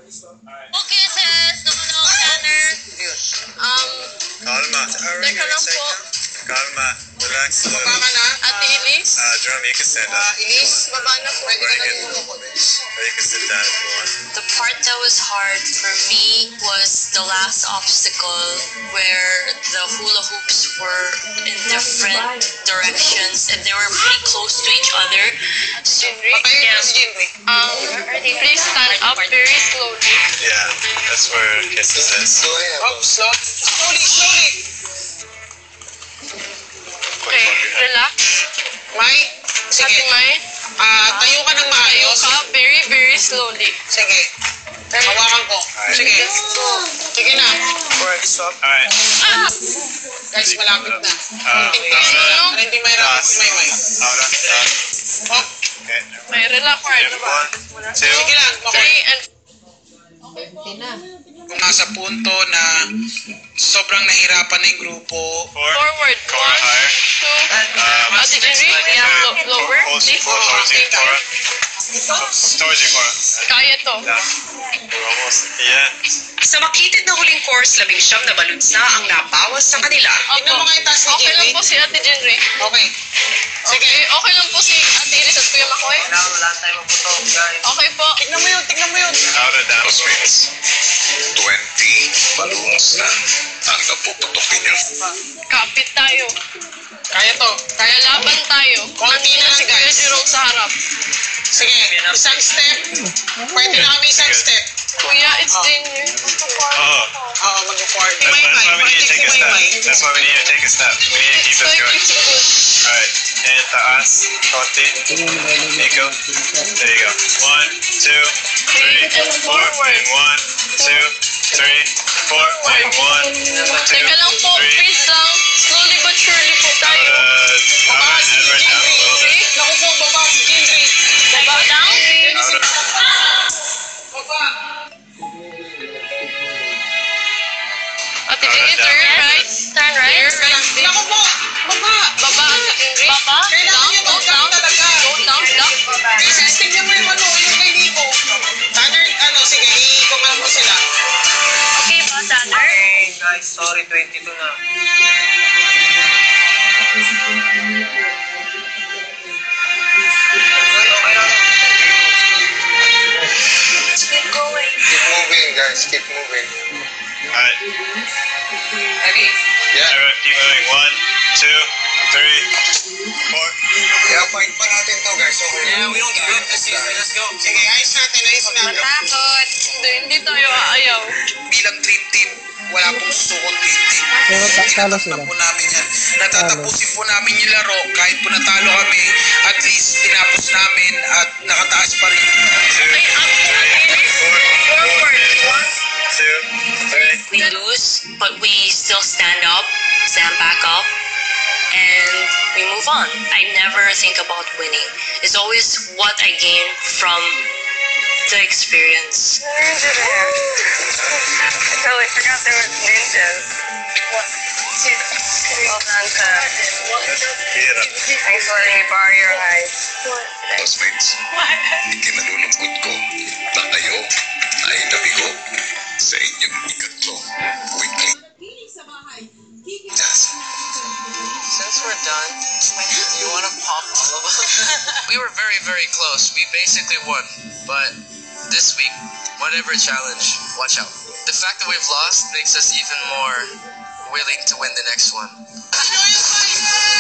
Okay, sis. No, Tanner. Kalma. Teka lang po. Kalma. Relax. Baba ka na. Ate Elise. Jerome, you can stand up. Elise, Baba na po. pwede ka na lumulukod. Or you can sit down if you want. The part that was hard for me was the last obstacle where the hula hoops were in different directions and they were pretty close to each other. So Patayin mo si Jinri. Please stand up very slowly. Yeah, that's where kisses is. Up, slowly. Okay, relax. May, sige. Ate Mai. Tayo ka ng maayos. Very, very slowly. Sige. Hawakan ko. Sige. Sige na. Alright. Guys, malapit na. Para hindi mahirap si Maymay. Ahora. Up. Okay. Okay, relax. One, two. Sige lang. Three and Kung nasa punto na sobrang nahirapan na yung grupo, forward. Cora One, higher. two. Ate Jinri. Yeah, lower. Please. Towards you, Cora. Towards you, Cora. Kaya to. Yeah. We're almost. Yeah. Sa makitid na huling course, 11 na baluns na ang nabawas sa kanila. tignan mo nga yung taas ni Okay lang Jinri. po si Ate Jinri. Okay. Sige. Okay lang po si Ate Elise at Kuya Makoy. Wala tayong maputong, guys. Okay po. Tignan mo yun. Ahora down. Classmates, 20 balloons na ang napuputok ninyo. Kapit tayo. Kaya to. Kaya laban tayo. Konti na lang, Si Kuya guys. Jerome sa harap. Sige. Isang step. Pwede na kami isang step. Kuya, it's danger. Oh. Oo, mag-forward. That's why we need to take a step. That's why we need to take a step. We need to keep this going. It's good. Alright. And taas. Konti. Nico. There you go. 1, 2, 3, And 4. forward. And 1, 2, 3, 4. And 1, 2, Teka lang po, 3. please lang. Slowly but surely po tayo. Baba si Edward down a little bit. Jinri. Naku po, baba si Jinri. Baba down. Baba. Ate Jinri, turn right. Turn right. Naku po, baba. Baba, Ate Jinri. Baba. Kailangan nyo mag-down talaga. Down. Kasi tignan mo yung yung kay Nico. Tanner, sige, iikot mo lang po sila. Okay ba, Tanner? Hey, guys, sorry, 22 na. Okay lang. keep going. Keep moving, guys. Keep moving. Alright. Ready? Yeah. Everyone keep moving. 1, 2, 3, 4. Yeah, fight pa natin to, guys. Okay. Yeah, we don't give up this season. Let's go. Sige, ayos natin. Matakot. Hindi tayo aayaw. Bilang dream team, wala pong susukong dream team. Tinatakpan po namin yan. Natatapusin po namin yung laro. Kahit po natalo kami, at least tinapos namin at nakataas pa rin. Okay, up. Forward. 1, 2, 3. We lose, but we still stand back up, and we move on. I never think about winning. It's always what I gain from the experience. I totally forgot there was ninjas. Well done, Thanks for letting me borrow your eyes. Classmates, ikinalulungkot ko na kayo ay nabigo sa inyong ikatlong weekly task. Since we're done, do you want to pop all of us? We were very, very close. We basically won. But this week, whatever challenge, watch out. The fact that we've lost makes us even more willing to win the next one. Enjoy your fight!